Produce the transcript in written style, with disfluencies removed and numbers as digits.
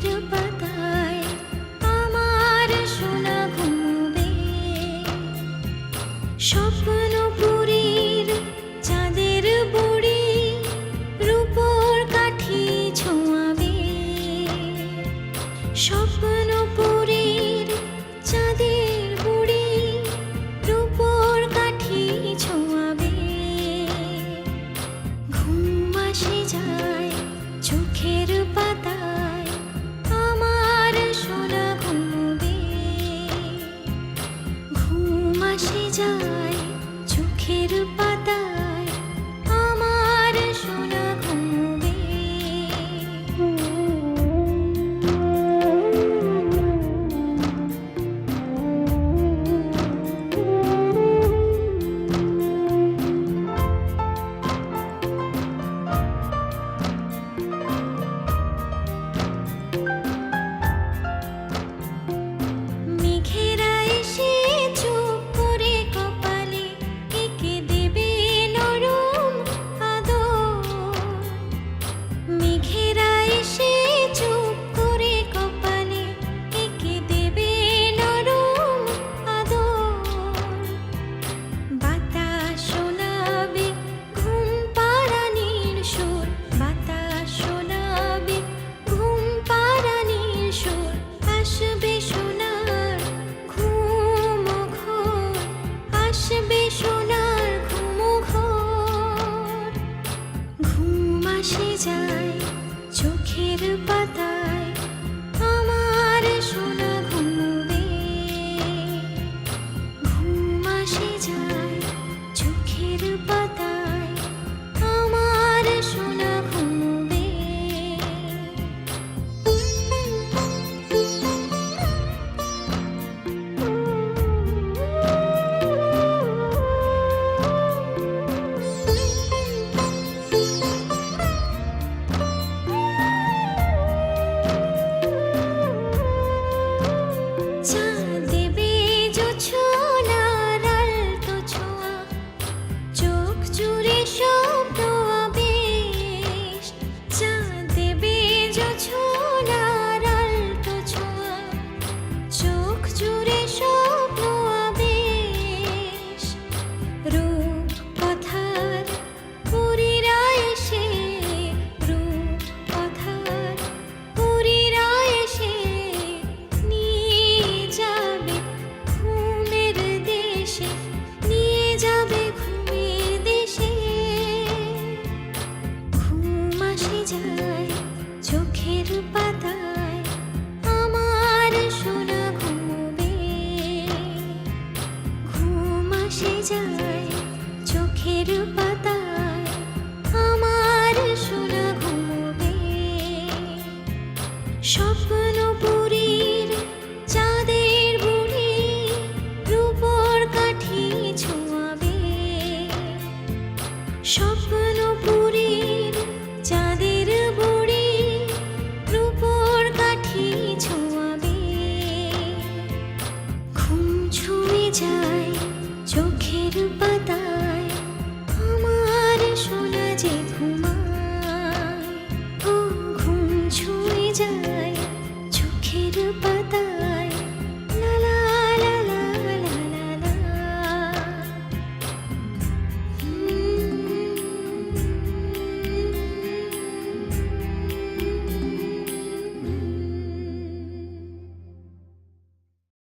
চোখের পাতায় আমার সোনা ঘুমবে। স্বপ্নপুরীর চাঁদের বুড়ি রূপোর কাঠি ছোঁয়াবে। স্বপ্নপুরীর চাঁদের বুড়ি রূপোর কাঠি ছোঁয়াবে। ঘুম আসে যায় চোখের পাতায় আমার সোনা ঘুমবে। ঘুম আসে যায় চোখের পাতায় আমার সোনা ঘুমবে। মেঘেরা এসে চুপ করে কপালে এঁকে দেবে নরম আদর। মেঘেরা এসে চুপ করে কপালে এঁকে দেবে নরম আদর। বাতাস শোনাবে ঘুম পাড়ানির সুর, বাতাস শোনাবে ঘুম পাড়ানির সুর। আসবে সোনার ঘুম ঘোর, আসবে সোনার ঘুম ঘোর। ঘুম আসে যায় চোখের পাতায় আমার সোনা ঘুমবে। ঘুম আসে যায় চোখের পাতায় আমার সোনা ঘুমবে। চাঁদ দেবে জোছনার আলতো ছোঁয়া, চোখ জুড়ে স্বপ্ন আবেশ। চাঁদ দেবে জোছনার আলতো ছোঁয়া, চোখ জুড়ে স্বপ্ন আবেশ। রূপ কথার পুরীরা এসে, রূপ কথার পুরীরা এসে নিয়ে যাবে ঘুমের দেশে, নিয়ে যাবে ঘুমের দেশে। ঘুম আসে যায় চোখের পাতায় আমার সোনা ঘুমবে। ঘুম আসে যায় চোখের পাতায় আমার সোনা ঘুমবে। স্বপ্ন